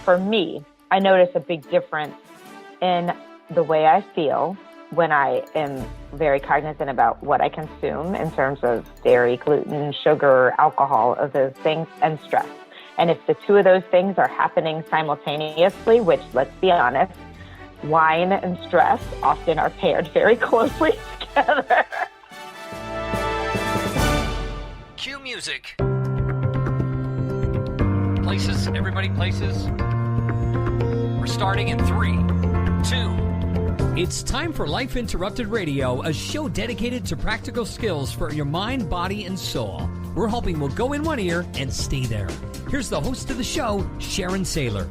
for me, I notice a big difference in the way I feel when I am very cognizant about what I consume in terms of dairy, gluten, sugar, alcohol, of those things, and stress. And if the two of those things are happening simultaneously, which, let's be honest, wine and stress often are paired very closely together. Cue music. Places, everybody places. We're starting in 3, 2. It's time for Life Interrupted Radio, a show dedicated to practical skills for your mind, body, and soul. We're hoping we'll go in one ear and stay there. Here's the host of the show, Sharon Saylor.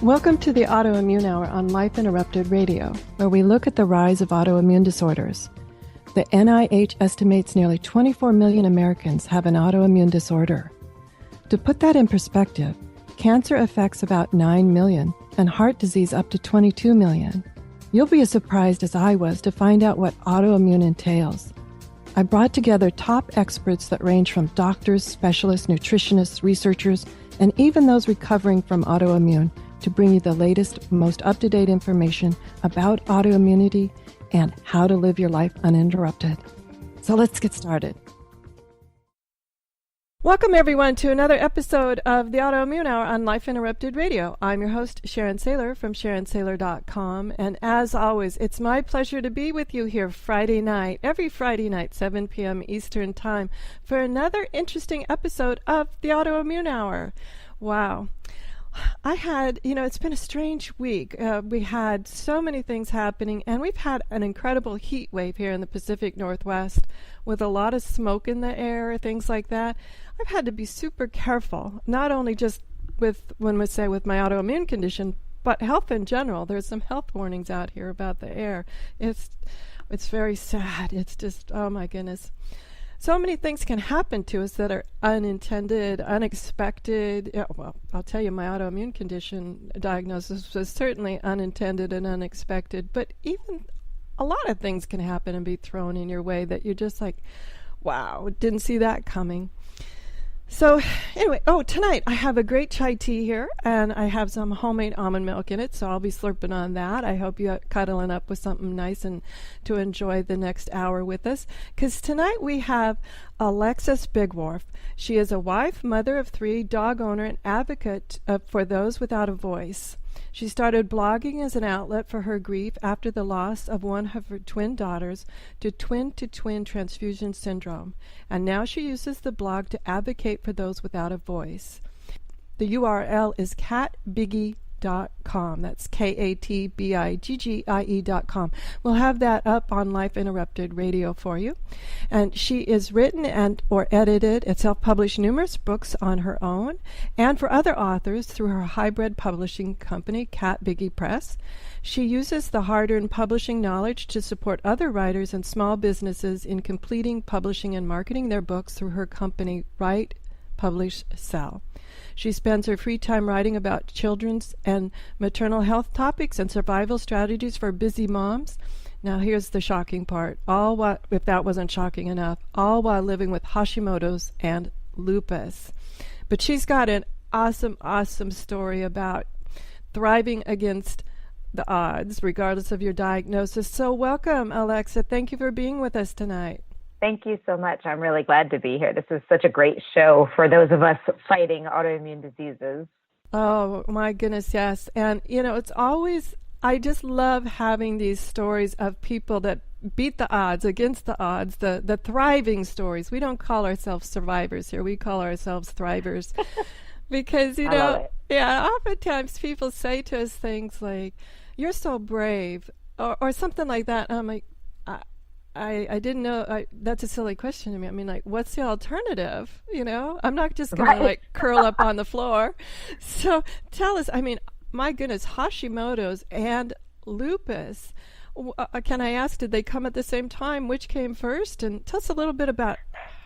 Welcome to the Autoimmune Hour on Life Interrupted Radio, where we look at the rise of autoimmune disorders. The NIH estimates nearly 24 million Americans have an autoimmune disorder. To put that in perspective, cancer affects about 9 million and heart disease up to 22 million. You'll be as surprised as I was to find out what autoimmune entails. I brought together top experts that range from doctors, specialists, nutritionists, researchers, and even those recovering from autoimmune to bring you the latest, most up-to-date information about autoimmunity and how to live your life uninterrupted. So let's get started. Welcome, everyone, to another episode of the Autoimmune Hour on Life Interrupted Radio. I'm your host, Sharon Saylor from SharonSaylor.com. And as always, it's my pleasure to be with you here Friday night, every Friday night, 7 p.m. Eastern Time, for another interesting episode of the Autoimmune Hour. Wow. It's been a strange week. We had so many things happening, and we've had an incredible heat wave here in the Pacific Northwest with a lot of smoke in the air, things like that. I've had to be super careful, not only just with my autoimmune condition, but health in general. There's some health warnings out here about the air. It's very sad. It's just, oh my goodness. So many things can happen to us that are unintended, unexpected. Yeah, well, I'll tell you, my autoimmune condition diagnosis was certainly unintended and unexpected, but even a lot of things can happen and be thrown in your way that you're just like, wow, didn't see that coming. So anyway, tonight I have a great chai tea here, and I have some homemade almond milk in it, so I'll be slurping on that. I hope you're cuddling up with something nice and to enjoy the next hour with us, because tonight we have Alexis Bigwarfe. She is a wife, mother of 3, dog owner, and advocate for those without a voice. She started blogging as an outlet for her grief after the loss of one of her twin daughters to Twin Transfusion Syndrome, and now she uses the blog to advocate for those without a voice. The URL is catbiggie.com. That's KATBIGGIE.com. We'll have that up on Life Interrupted Radio for you. And she is written or edited and self-published numerous books on her own and for other authors through her hybrid publishing company, Biggie Press. She uses the hard-earned publishing knowledge to support other writers and small businesses in completing, publishing, and marketing their books through her company, Write.Publish.Sell. She spends her free time writing about children's and maternal health topics and survival strategies for busy moms. Now here's the shocking part, if that wasn't shocking enough, all while living with Hashimotos and Lupus. But she's got an awesome story about thriving against the odds, regardless of your diagnosis. So welcome, Alexa. Thank you for being with us tonight. Thank you so much. I'm really glad to be here. This is such a great show for those of us fighting autoimmune diseases. Oh, my goodness, yes. And, it's always, I just love having these stories of people that beat the odds, against the odds, the thriving stories. We don't call ourselves survivors here. We call ourselves thrivers. Because, oftentimes people say to us things like, you're so brave, or something like that. And I'm like, I didn't know. That's a silly question to me. I mean, like, what's the alternative? I'm not just going to curl up on the floor. So tell us, my goodness, Hashimoto's and lupus. Can I ask, did they come at the same time? Which came first? And tell us a little bit about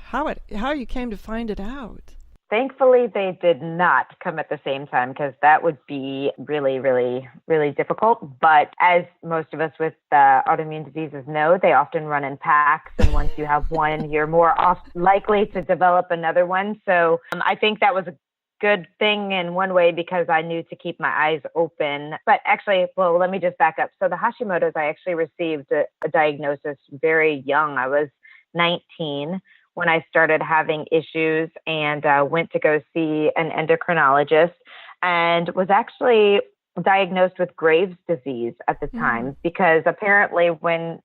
how you came to find it out. Thankfully, they did not come at the same time because that would be really, really, really difficult. But as most of us with autoimmune diseases know, they often run in packs. And once you have one, you're more likely to develop another one. So I think that was good thing in one way because I knew to keep my eyes open. But actually, well, let me just back up. So the Hashimoto's, I actually received a diagnosis very young. I was 19 when I started having issues and went to go see an endocrinologist and was actually diagnosed with Graves' disease at the time, because apparently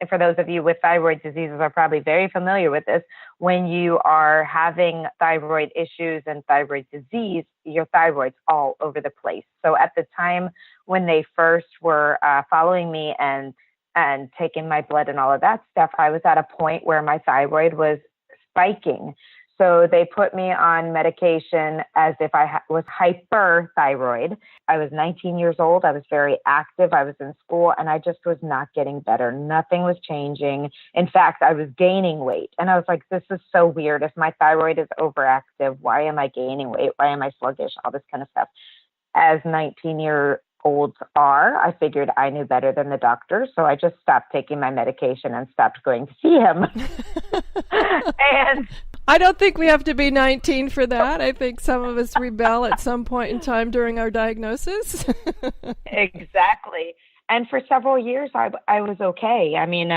for those of you with thyroid diseases are probably very familiar with this, when you are having thyroid issues and thyroid disease, your thyroid's all over the place. So at the time when they first were following me and taking my blood and all of that stuff, I was at a point where my thyroid was spiking. So they put me on medication as if I was hyperthyroid. I was 19 years old. I was very active. I was in school and I just was not getting better. Nothing was changing. In fact, I was gaining weight. And I was like, this is so weird. If my thyroid is overactive, why am I gaining weight? Why am I sluggish? All this kind of stuff. As 19-year-olds are, I figured I knew better than the doctor. So I just stopped taking my medication and stopped going to see him. And I don't think we have to be 19 for that. I think some of us rebel at some point in time during our diagnosis. Exactly. And for several years, I was okay. I mean,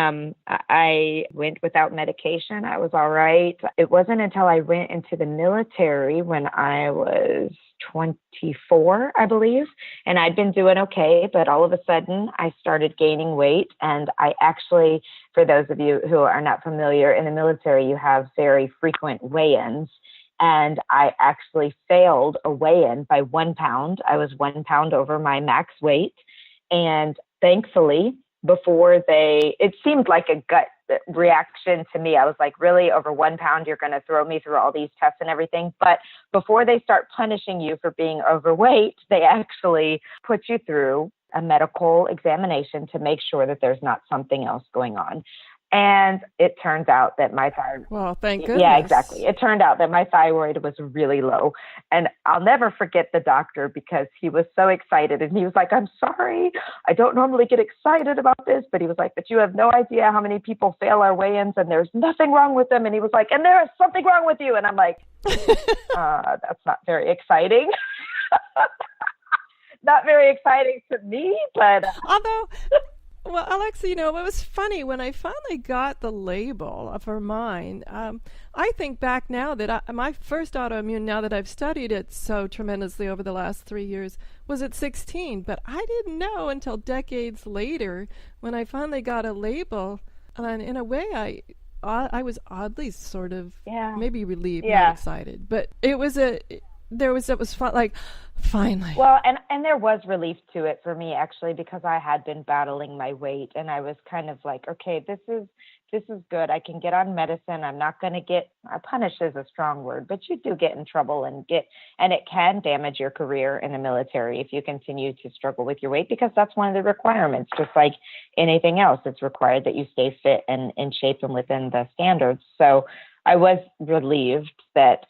I went without medication. I was all right. It wasn't until I went into the military when I was 24, I believe, and I'd been doing okay, but all of a sudden I started gaining weight. And I actually, for those of you who are not familiar, in the military, you have very frequent weigh-ins. And I actually failed a weigh-in by 1 pound. I was 1 pound over my max weight. And thankfully, it seemed like a gut reaction to me. I was like, really, over 1 pound, you're going to throw me through all these tests and everything. But before they start punishing you for being overweight, they actually put you through a medical examination to make sure that there's not something else going on. And it turns out that my thyroid... Well, thank goodness. Yeah, exactly. It turned out that my thyroid was really low. And I'll never forget the doctor because he was so excited. And he was like, I'm sorry, I don't normally get excited about this. But he was like, but you have no idea how many people fail our weigh-ins and there's nothing wrong with them. And he was like, and there is something wrong with you. And I'm like, that's not very exciting. Not very exciting to me, but... Although... Well, Alexa, it was funny when I finally got the label for mine. I think back now that my first autoimmune, now that I've studied it so tremendously over the last 3 years, was at 16. But I didn't know until decades later when I finally got a label. And in a way, I was oddly sort of maybe relieved, not excited. But it was fun, like, finally. Well, and there was relief to it for me, actually, because I had been battling my weight and I was kind of like, okay, this is good. I can get on medicine. I'm not going to get punished is a strong word, but you do get in trouble and it can damage your career in the military if you continue to struggle with your weight, because that's one of the requirements. Just like anything else, it's required that you stay fit and in shape and within the standards. So I was relieved that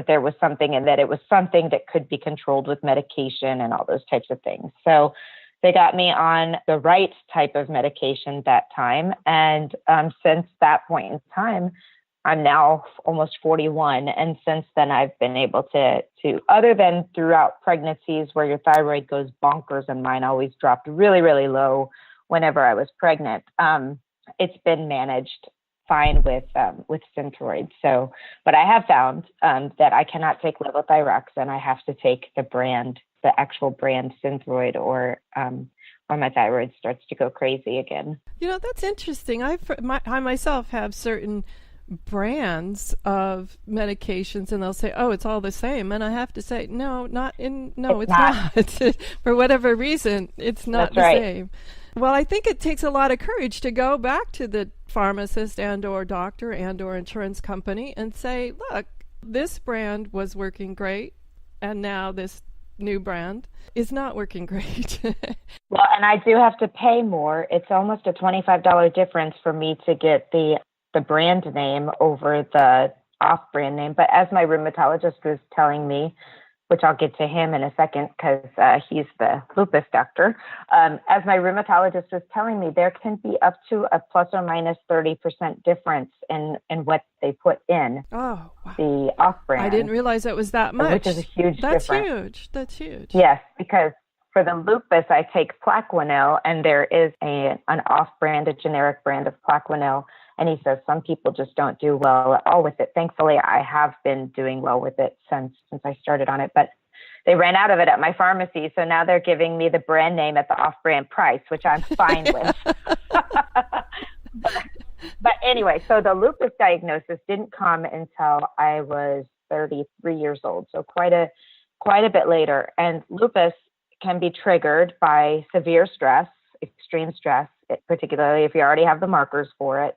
there was something, and that it was something that could be controlled with medication and all those types of things. So they got me on the right type of medication that time. And since that point in time, I'm now almost 41. And since then, I've been able to other than throughout pregnancies where your thyroid goes bonkers, and mine always dropped really, really low whenever I was pregnant, it's been managed fine with Synthroid. So, but I have found that I cannot take levothyroxine. I have to take the actual brand Synthroid, or my thyroid starts to go crazy again. That's interesting. I myself have certain brands of medications, and they'll say, oh, it's all the same. And I have to say, it's not. For whatever reason, it's not the same. Well, I think it takes a lot of courage to go back to the pharmacist and or doctor and or insurance company and say, look, this brand was working great, and now this new brand is not working great. Well, and I do have to pay more. It's almost a $25 difference for me to get the brand name over the off-brand name. But as my rheumatologist was telling me, which I'll get to him in a second because he's the lupus doctor. As my rheumatologist was telling me, there can be up to a plus or minus 30% difference in what they put in the off-brand. I didn't realize it was that much. Which is a huge difference. That's huge. Yes, because for the lupus, I take Plaquenil, and there is an off-brand, a generic brand of Plaquenil. And he says some people just don't do well at all with it. Thankfully, I have been doing well with it since I started on it. But they ran out of it at my pharmacy. So now they're giving me the brand name at the off-brand price, which I'm fine with. But anyway, so the lupus diagnosis didn't come until I was 33 years old. So quite a bit later. And lupus can be triggered by severe stress, extreme stress, particularly if you already have the markers for it,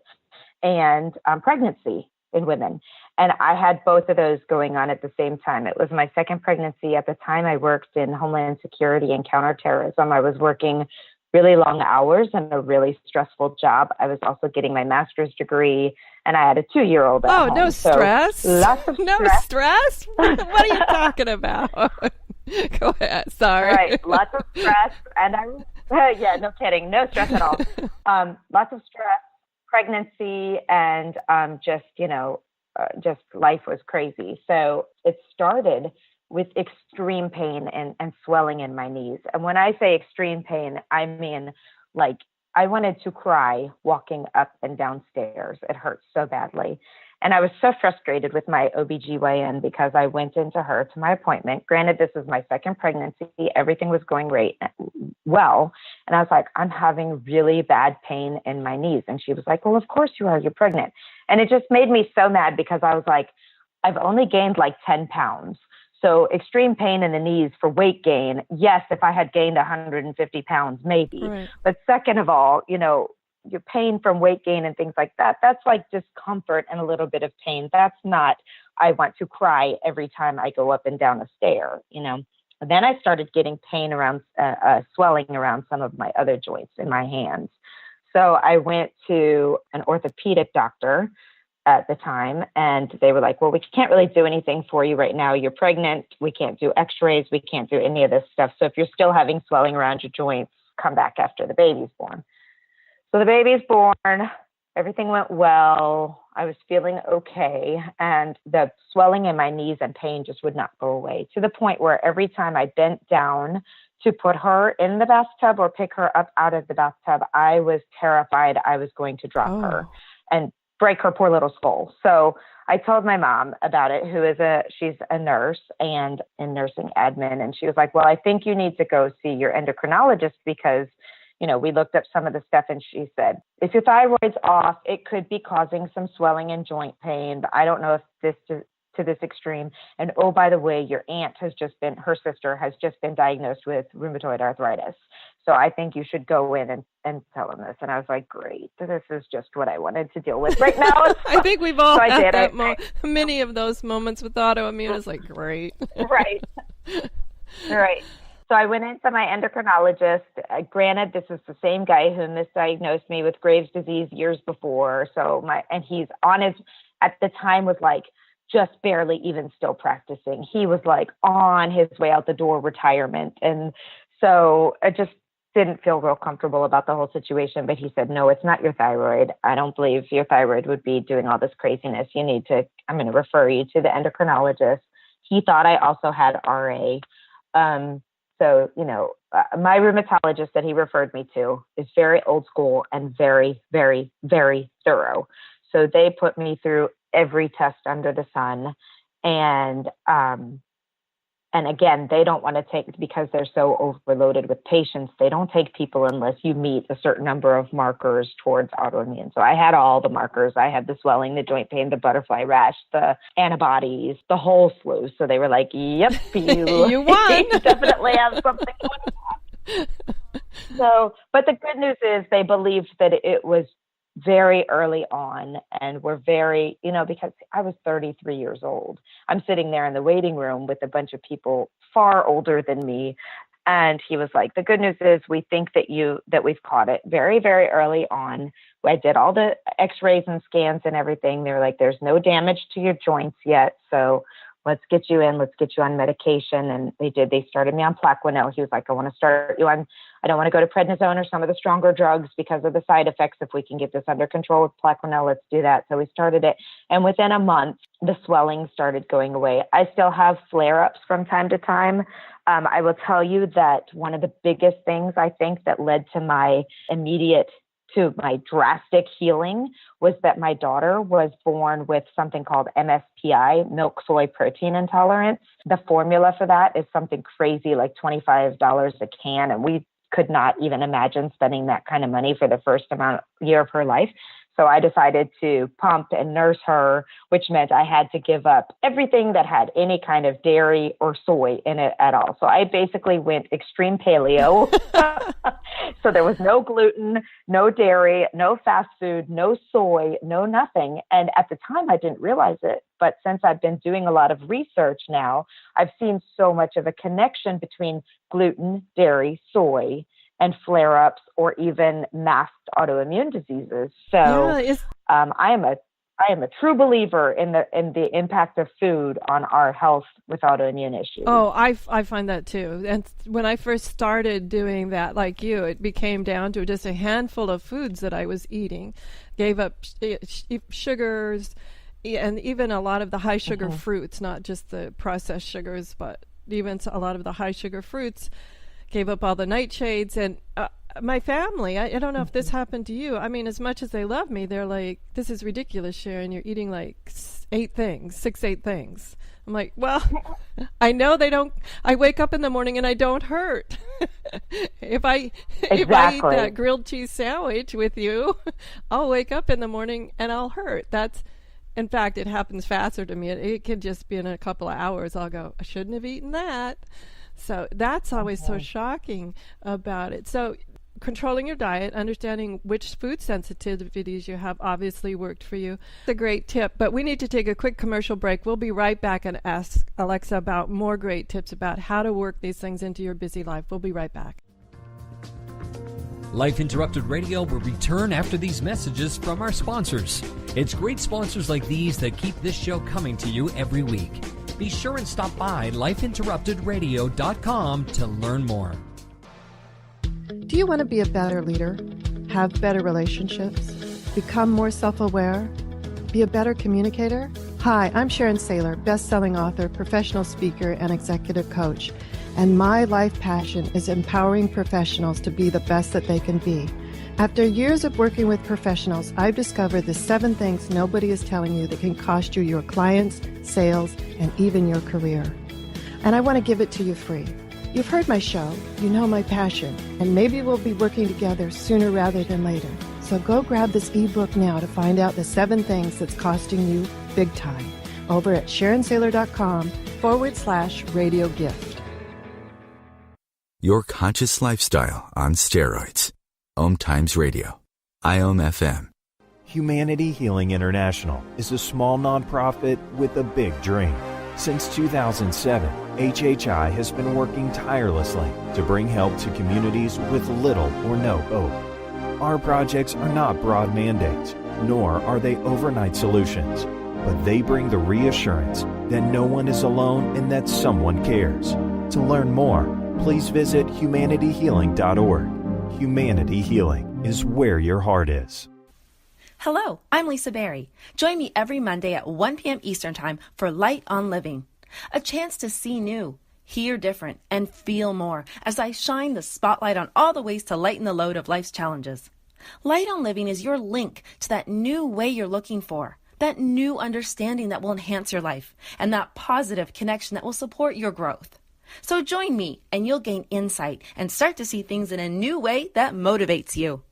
and pregnancy in women. And I had both of those going on at the same time. It was my second pregnancy. At the time, I worked in Homeland Security and counterterrorism. I was working really long hours and a really stressful job. I was also getting my master's degree, and I had a 2-year-old at home. No stress? So lots of no stress? What are you talking about? Go ahead. Sorry. Right. Lots of stress. And yeah, no kidding. No stress at all. Lots of stress, pregnancy, and just life was crazy. So it started with extreme pain and swelling in my knees. And when I say extreme pain, I mean like I wanted to cry walking up and down stairs. It hurt so badly. And I was so frustrated with my OBGYN because I went into her to my appointment. Granted, this was my second pregnancy. Everything was going well. And I was like, I'm having really bad pain in my knees. And she was like, well, of course you are. You're pregnant. And it just made me so mad because I was like, I've only gained like 10 pounds. So extreme pain in the knees for weight gain. Yes, if I had gained 150 pounds, maybe. Right. But second of all, your pain from weight gain and things like that, that's like discomfort and a little bit of pain. That's not, I want to cry every time I go up and down a stair, And then I started getting pain around, swelling around some of my other joints in my hands. So I went to an orthopedic doctor at the time, and they were like, well, we can't really do anything for you right now. You're pregnant. We can't do x-rays. We can't do any of this stuff. So if you're still having swelling around your joints, come back after the baby's born. So the baby's born, everything went well. I was feeling okay. And the swelling in my knees and pain just would not go away, to the point where every time I bent down to put her in the bathtub or pick her up out of the bathtub, I was terrified I was going to drop her and break her poor little skull. So I told my mom about it, she's a nurse and in nursing admin. And she was like, well, I think you need to go see your endocrinologist because we looked up some of the stuff, and she said, if your thyroid's off, it could be causing some swelling and joint pain, but I don't know if this to this extreme. And oh, by the way, your her sister has just been diagnosed with rheumatoid arthritis. So I think you should go in and tell them this. And I was like, great, this is just what I wanted to deal with right now. I think we've all had that many of those moments with autoimmune. Is like, great. Right. Right. So I went into my endocrinologist. Granted, this is the same guy who misdiagnosed me with Graves' disease years before. And he's at the time was like just barely even still practicing. He was like on his way out the door, retirement. And so I just didn't feel real comfortable about the whole situation. But he said, no, it's not your thyroid. I don't believe your thyroid would be doing all this craziness. I'm going to refer you to the endocrinologist. He thought I also had RA. So, my rheumatologist that he referred me to is very old school and very, very, very thorough. So they put me through every test under the sun. And again, they don't want to take, because they're so overloaded with patients, they don't take people unless you meet a certain number of markers towards autoimmune. So I had all the markers. I had the swelling, the joint pain, the butterfly rash, the antibodies, the whole slew. So they were like, yep, you won. You definitely have something going on. So, but the good news is they believed that it was very early on, and were very, because I was 33 years old. I'm sitting there in the waiting room with a bunch of people far older than me. And he was like, the good news is we think that we've caught it very, very early on. I did all the x-rays and scans and everything. They were like, there's no damage to your joints yet. So let's get you in, let's get you on medication. And they did. They started me on Plaquenil. He was like, I want to start you on, I don't want to go to prednisone or some of the stronger drugs because of the side effects. If we can get this under control with Plaquenil, let's do that. So we started it. And within a month, the swelling started going away. I still have flare-ups from time to time. I will tell you that one of the biggest things I think that led to my drastic healing was that my daughter was born with something called MSPI, milk soy protein intolerance. The formula for that is something crazy like $25 a can. And we could not even imagine spending that kind of money for the first year of her life. So I decided to pump and nurse her, which meant I had to give up everything that had any kind of dairy or soy in it at all. So I basically went extreme paleo. So there was no gluten, no dairy, no fast food, no soy, no nothing. And at the time, I didn't realize it. But since I've been doing a lot of research now, I've seen so much of a connection between gluten, dairy, soy, and flare-ups or even masked autoimmune diseases. So I am a true believer in the impact of food on our health with autoimmune issues. Oh, I find that too. And when I first started doing that, like you, it became down to just a handful of foods that I was eating. Gave up sugars and even a lot of the high sugar fruits, not just the processed sugars, but even a lot of the high sugar fruits. Gave up all the nightshades. And my family, I don't know if this happened to you. I mean, as much as they love me, they're like, this is ridiculous, Sharon. You're eating like 8 things. I'm like, well, I know they don't. I wake up in the morning and I don't hurt. If I eat that grilled cheese sandwich with you, I'll wake up in the morning and I'll hurt. In fact, it happens faster to me. It can just be in a couple of hours. I'll go, I shouldn't have eaten that. So that's always so shocking about it. So controlling your diet, understanding which food sensitivities you have obviously worked for you. It's a great tip, but we need to take a quick commercial break. We'll be right back and ask Alexa about more great tips about how to work these things into your busy life. We'll be right back. Life Interrupted Radio will return after these messages from our sponsors. It's great sponsors like these that keep this show coming to you every week. Be sure and stop by lifeinterruptedradio.com to learn more. Do you want to be a better leader? Have better relationships? Become more self-aware? Be a better communicator? Hi, I'm Sharon Saylor, best-selling author, professional speaker, and executive coach. And my life passion is empowering professionals to be the best that they can be. After years of working with professionals, I've discovered the 7 things nobody is telling you that can cost you your clients, sales, and even your career. And I want to give it to you free. You've heard my show, you know my passion, and maybe we'll be working together sooner rather than later. So go grab this ebook now to find out the 7 things that's costing you big time over at SharonSaylor.com/radio gift. Your conscious lifestyle on steroids. OMTimes Radio. IOM FM. Humanity Healing International is a small nonprofit with a big dream. Since 2007, HHI has been working tirelessly to bring help to communities with little or no hope. Our projects are not broad mandates, nor are they overnight solutions, but they bring the reassurance that no one is alone and that someone cares. To learn more, please visit humanityhealing.org. Humanity Healing is where your heart is. Hello, I'm Lisa Berry. Join me every Monday at 1 p.m. Eastern Time for Light on Living. A chance to see new, hear different, and feel more as I shine the spotlight on all the ways to lighten the load of life's challenges. Light on Living is your link to that new way you're looking for, that new understanding that will enhance your life, and that positive connection that will support your growth. So join me and you'll gain insight and start to see things in a new way that motivates you.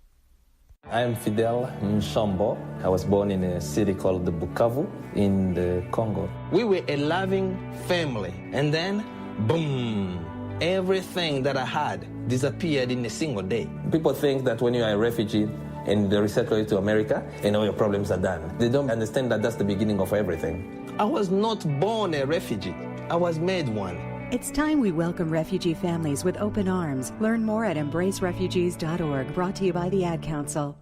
I'm Fidel Mshombo. I was born in a city called the Bukavu in the Congo. We were a loving family, and then, boom, everything that I had disappeared in a single day. People think that when you are a refugee and they resettle you to America, and all your problems are done. They don't understand that that's the beginning of everything. I was not born a refugee. I was made one. It's time we welcome refugee families with open arms. Learn more at embracerefugees.org, brought to you by the Ad Council.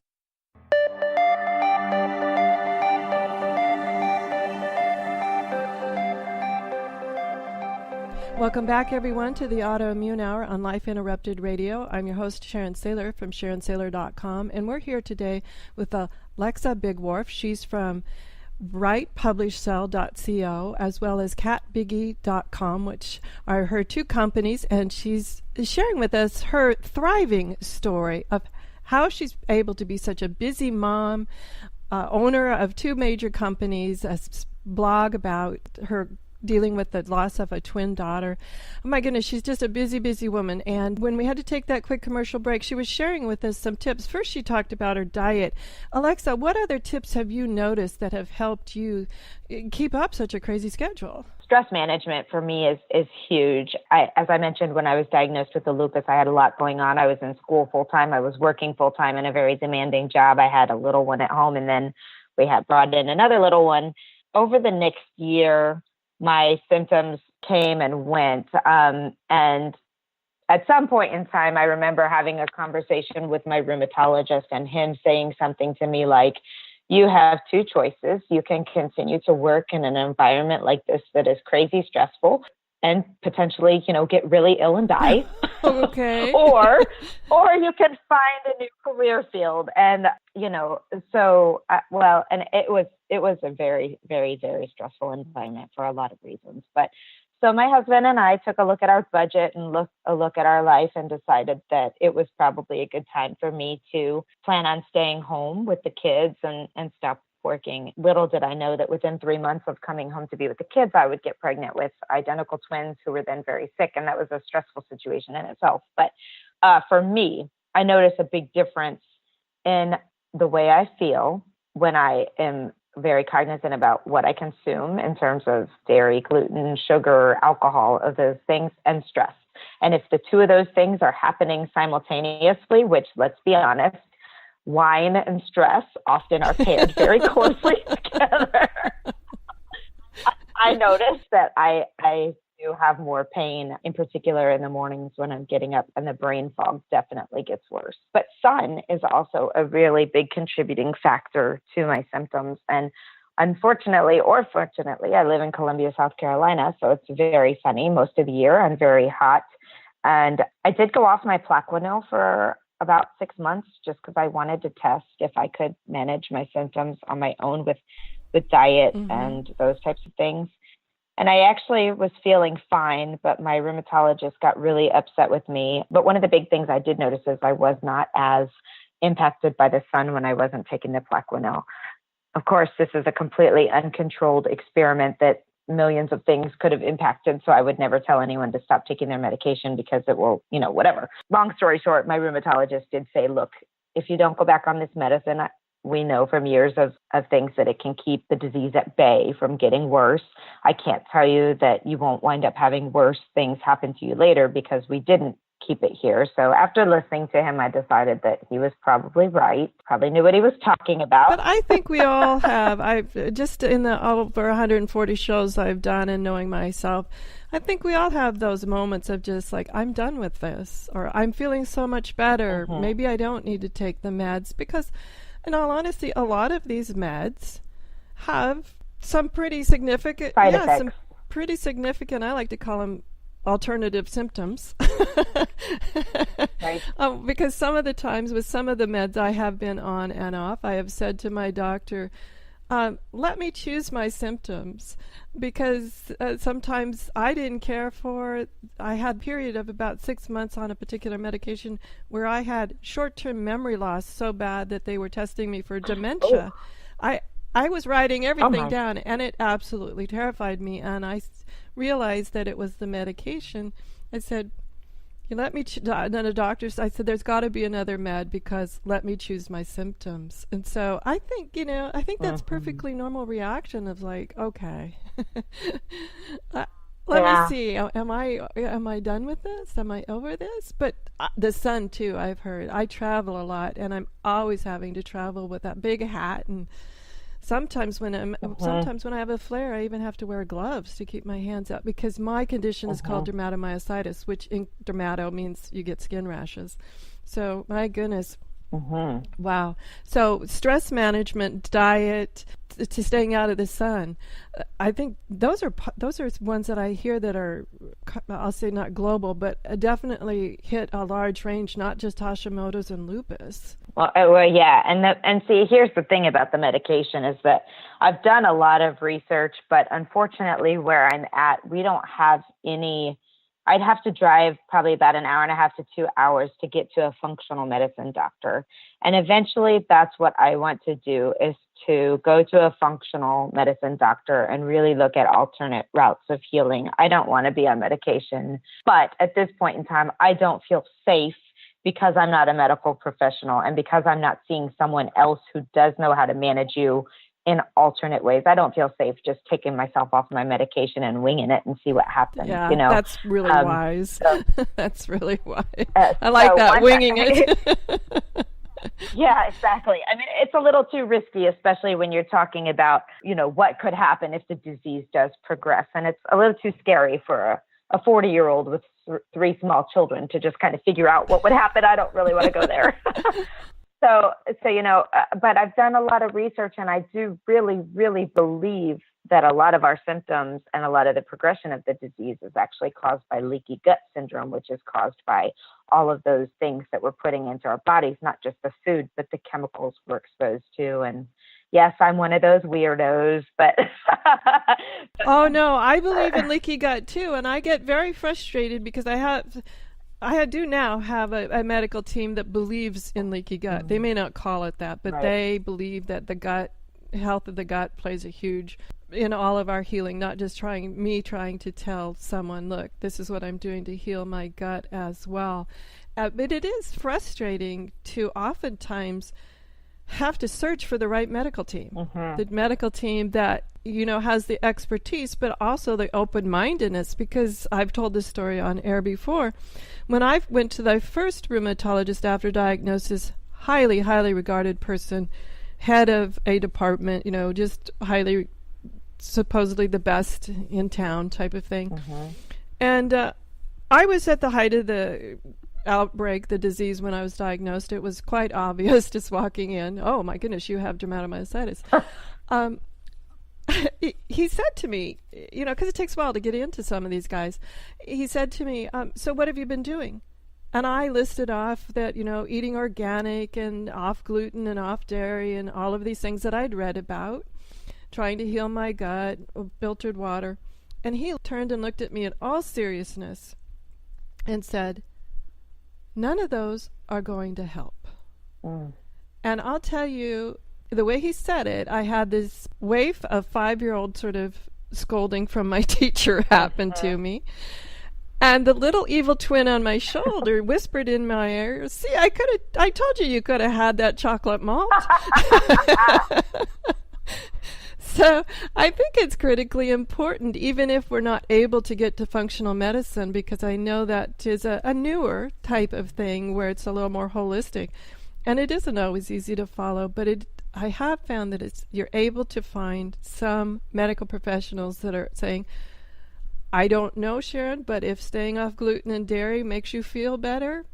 Welcome back, everyone, to the Autoimmune Hour on Life Interrupted Radio. I'm your host, Sharon Saylor from SharonSaylor.com, and we're here today with Alexa Bigwarfe. She's from Write.Publish.Sell.co, as well as catbiggie.com, which are her two companies, and she's sharing with us her thriving story of how she's able to be such a busy mom, owner of two major companies, a blog about her dealing with the loss of a twin daughter. Oh my goodness, she's just a busy, busy woman. And when we had to take that quick commercial break, she was sharing with us some tips. First, she talked about her diet. Alexa, what other tips have you noticed that have helped you keep up such a crazy schedule? Stress management for me is huge. As I mentioned, when I was diagnosed with the lupus, I had a lot going on. I was in school full-time. I was working full-time in a very demanding job. I had a little one at home, and then we had brought in another little one. Over the next year, my symptoms came and went. And at some point in time, I remember having a conversation with my rheumatologist and him saying something to me like, you have two choices. You can continue to work in an environment like this that is crazy stressful and potentially, get really ill and die. Okay. or you can find a new career field. And, and it was a very, very, very stressful environment for a lot of reasons. But so my husband and I took a look at our budget and a look at our life and decided that it was probably a good time for me to plan on staying home with the kids and stop working. Little did I know that within 3 months of coming home to be with the kids, I would get pregnant with identical twins who were then very sick. And that was a stressful situation in itself. But for me, I noticed a big difference in the way I feel when I am very cognizant about what I consume in terms of dairy, gluten, sugar, alcohol, of those things, and stress. And if the two of those things are happening simultaneously, which, let's be honest, wine and stress often are paired very closely together. I noticed that I do have more pain, in particular in the mornings when I'm getting up, and the brain fog definitely gets worse. But sun is also a really big contributing factor to my symptoms. And unfortunately, or fortunately, I live in Columbia, South Carolina, so it's very sunny most of the year and very hot. And I did go off my Plaquenil for about 6 months just because I wanted to test if I could manage my symptoms on my own with diet and those types of things. And I actually was feeling fine, but my rheumatologist got really upset with me. But one of the big things I did notice is I was not as impacted by the sun when I wasn't taking the Plaquenil. Of course, this is a completely uncontrolled experiment that millions of things could have impacted. So I would never tell anyone to stop taking their medication because it will, whatever. Long story short, my rheumatologist did say, look, if you don't go back on this medicine, we know from years of things that it can keep the disease at bay from getting worse. I can't tell you that you won't wind up having worse things happen to you later because we didn't keep it here. So after listening to him, I decided that he was probably right, probably knew what he was talking about. But I think we all have. I've just in the over 140 shows I've done and knowing myself, I think we all have those moments of just like, I'm done with this, or I'm feeling so much better. Maybe I don't need to take the meds, because in all honesty, a lot of these meds have some pretty significant side effects. Some pretty significant, I like to call them alternative symptoms. Right. Because some of the times with some of the meds I have been on and off, I have said to my doctor, let me choose my symptoms, because sometimes I didn't care for. I had a period of about 6 months on a particular medication where I had short-term memory loss so bad that they were testing me for dementia. I was writing everything down, and it absolutely terrified me. And I realized that it was the medication. I said, "You let me." Then the doctors, I said, "There's got to be another med, because let me choose my symptoms." And so I think, that's perfectly normal reaction of like, okay, let me see. Am I done with this? Am I over this? But the sun too. I've heard. I travel a lot, and I'm always having to travel with that big hat, and sometimes when I have a flare, I even have to wear gloves to keep my hands out, because my condition is called dermatomyositis, which in dermato means you get skin rashes. So my goodness, Mm-hmm. Wow. So stress management, diet, to staying out of the sun. I think those are ones that I hear that are, I'll say not global, but definitely hit a large range, not just Hashimoto's and lupus. Well, yeah. And see, here's the thing about the medication is that I've done a lot of research, but unfortunately where I'm at, we don't have any. I'd have to drive probably about an hour and a half to 2 hours to get to a functional medicine doctor. And eventually that's what I want to do, is to go to a functional medicine doctor and really look at alternate routes of healing. I don't want to be on medication, but at this point in time, I don't feel safe because I'm not a medical professional and because I'm not seeing someone else who does know how to manage you in alternate ways. I don't feel safe just taking myself off my medication and winging it and see what happens. Yeah, you know, that's really wise. So, that's really wise. I like that, winging it. Yeah, exactly. I mean, it's a little too risky, especially when you're talking about, you know, what could happen if the disease does progress. And it's a little too scary for a 40-year-old with 3 small children to just kind of figure out what would happen. I don't really want to go there. So, you know, but I've done a lot of research, and I do really, really believe that a lot of our symptoms and a lot of the progression of the disease is actually caused by leaky gut syndrome, which is caused by all of those things that we're putting into our bodies, not just the food, but the chemicals we're exposed to. And yes, I'm one of those weirdos, but... Oh, no, I believe in leaky gut too. And I get very frustrated because I do now have a medical team that believes in leaky gut. They may not call it that, but they believe that the health of the gut plays a huge in all of our healing, not just trying to tell someone, look, this is what I'm doing to heal my gut as well. But it is frustrating to oftentimes have to search for the right medical team, the medical team that, you know, has the expertise, but also the open-mindedness, because I've told this story on air before. When I went to the first rheumatologist after diagnosis, highly, highly regarded person, head of a department, you know, just highly, supposedly the best in town type of thing. And I was at the height of the outbreak, the disease, when I was diagnosed. It was quite obvious just walking in, oh my goodness, you have dermatomyositis. He said to me, you know, because it takes a while to get into some of these guys, he said to me, so what have you been doing? And I listed off that, you know, eating organic and off gluten and off dairy and all of these things that I'd read about, trying to heal my gut, filtered water. And he turned and looked at me in all seriousness and said, none of those are going to help. And I'll tell you, the way he said it, I had this wave of 5-year-old sort of scolding from my teacher happen to me. And the little evil twin on my shoulder whispered in my ear, see, I told you could have had that chocolate malt. So I think it's critically important, even if we're not able to get to functional medicine, because I know that is a newer type of thing where it's a little more holistic. And it isn't always easy to follow, but I have found that you're able to find some medical professionals that are saying, I don't know, Sharon, but if staying off gluten and dairy makes you feel better,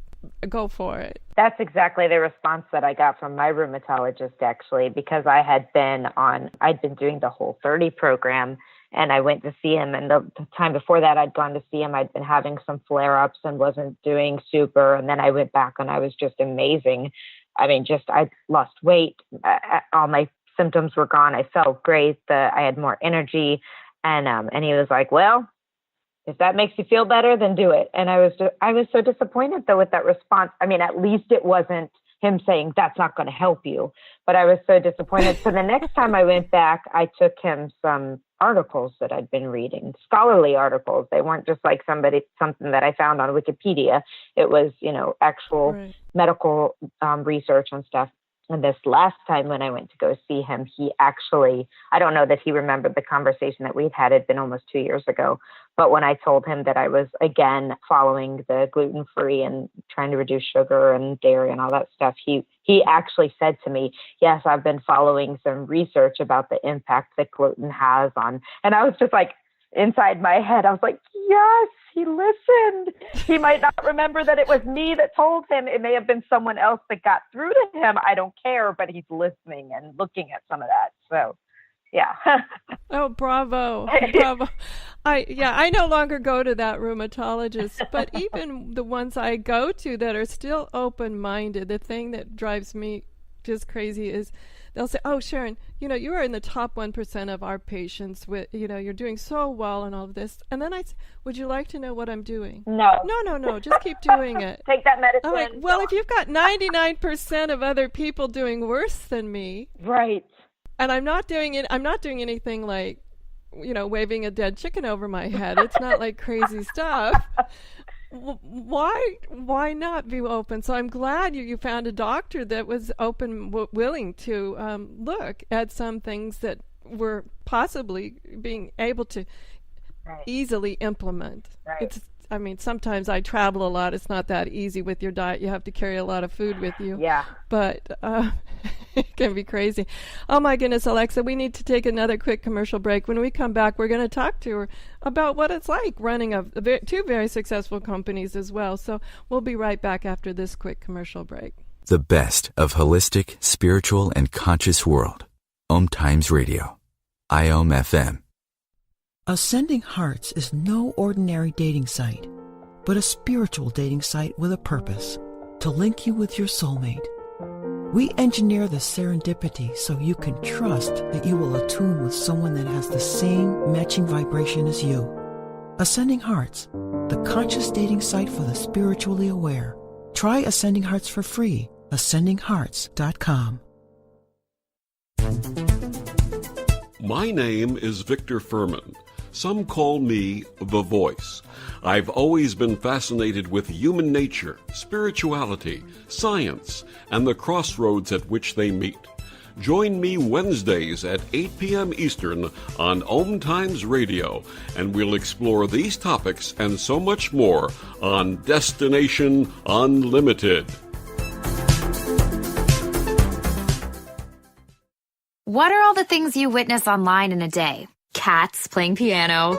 go for it. That's exactly the response that I got from my rheumatologist, actually, because I'd been doing the Whole 30 program, and I went to see him. And the time before that, I'd gone to see him. I'd been having some flare-ups and wasn't doing super. And then I went back and I was just amazing. I mean, I lost weight. All my symptoms were gone. I felt great. I had more energy. And he was like, well, if that makes you feel better, then do it. And I was so disappointed, though, with that response. I mean, at least it wasn't him saying, that's not going to help you. But I was so disappointed. So the next time I went back, I took him some articles that I'd been reading, scholarly articles. They weren't just like something that I found on Wikipedia. It was, you know, actual medical research and stuff. And this last time when I went to go see him, he actually, I don't know that he remembered the conversation that we'd had. It had been almost 2 years ago. But when I told him that I was, again, following the gluten-free and trying to reduce sugar and dairy and all that stuff, he actually said to me, yes, I've been following some research about the impact that gluten has on. And I was just like, inside my head, I was like, yes, he listened. He might not remember that it was me that told him. It may have been someone else that got through to him. I don't care, but he's listening and looking at some of that. So, yeah. Oh, bravo. Bravo. I no longer go to that rheumatologist, but even the ones I go to that are still open-minded, the thing that drives me just crazy is they'll say, oh, Sharon, you are in the top 1% of our patients with, you're doing so well and all of this. And then I say, would you like to know what I'm doing? No. No, just keep doing it. Take that medicine. I'm like, well, if you've got 99% of other people doing worse than me. Right. And I'm not doing anything like, waving a dead chicken over my head. It's not like crazy stuff. Why not be open? So I'm glad you found a doctor that was open, willing to look at some things that were possibly being able to easily implement. Right. Sometimes I travel a lot. It's not that easy with your diet. You have to carry a lot of food with you. Yeah. But it can be crazy. Oh, my goodness, Alexa, we need to take another quick commercial break. When we come back, we're going to talk to her about what it's like running two very successful companies as well. So we'll be right back after this quick commercial break. The best of holistic, spiritual, and conscious world. OMTimes Radio. IOM FM. Ascending Hearts is no ordinary dating site, but a spiritual dating site with a purpose, to link you with your soulmate. We engineer the serendipity so you can trust that you will attune with someone that has the same matching vibration as you. Ascending Hearts, the conscious dating site for the spiritually aware. Try Ascending Hearts for free. AscendingHearts.com. My name is Victor Furman. Some call me The Voice. I've always been fascinated with human nature, spirituality, science, and the crossroads at which they meet. Join me Wednesdays at 8 p.m. Eastern on OMTimes Radio, and we'll explore these topics and so much more on Destination Unlimited. What are all the things you witness online in a day? Cats playing piano,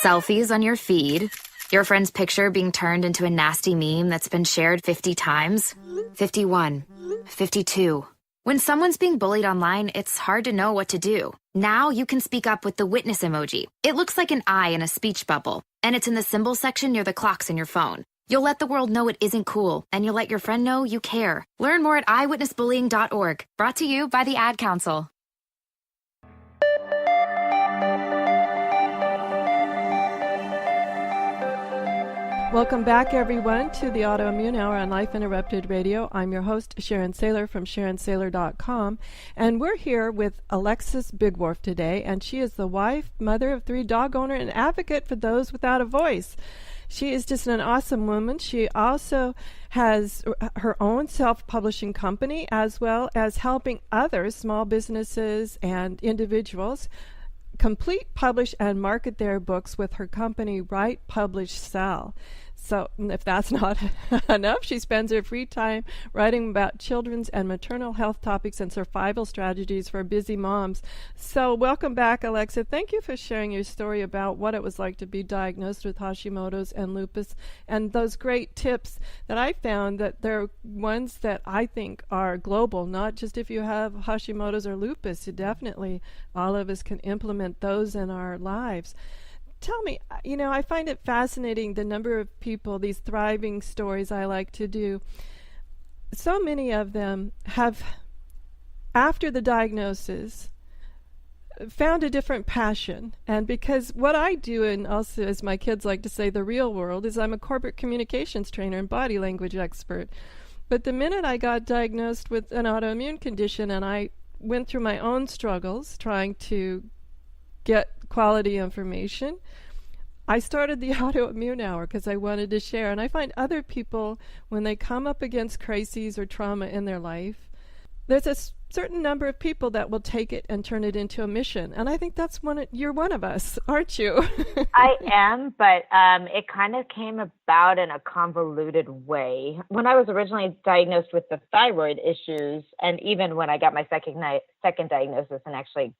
selfies on your feed, your friend's picture being turned into a nasty meme that's been shared 50 times, 51, 52. When someone's being bullied online, it's hard to know what to do. Now you can speak up with the witness emoji. It looks like an eye in a speech bubble, and it's in the symbol section near the clocks in your phone. You'll let the world know it isn't cool, and you'll let your friend know you care. Learn more at eyewitnessbullying.org. Brought to you by the Ad Council. Welcome back, everyone, to the Autoimmune Hour on Life Interrupted Radio. I'm your host, Sharon Saylor from SharonSaylor.com, and we're here with Alexis Bigwarfe today, and she is the wife, mother of 3, dog owner, and advocate for those without a voice. She is just an awesome woman. She also has her own self-publishing company, as well as helping others, small businesses and individuals, complete, publish, and market their books with her company, Write.Publish.Sell. So if that's not enough, she spends her free time writing about children's and maternal health topics and survival strategies for busy moms. So welcome back, Alexa. Thank you for sharing your story about what it was like to be diagnosed with Hashimoto's and lupus, and those great tips that I found that they're ones that I think are global, not just if you have Hashimoto's or lupus. Definitely all of us can implement those in our lives. Tell me, I find it fascinating the number of people, these thriving stories I like to do. So many of them have, after the diagnosis, found a different passion. And because what I do, and also as my kids like to say, the real world, is I'm a corporate communications trainer and body language expert. But the minute I got diagnosed with an autoimmune condition and I went through my own struggles trying to get quality information, I started the Autoimmune Hour because I wanted to share. And I find other people, when they come up against crises or trauma in their life, there's a certain number of people that will take it and turn it into a mission. And I think that's you're one of us, aren't you? I am, but it kind of came about in a convoluted way. When I was originally diagnosed with the thyroid issues, and even when I got my second diagnosis and actually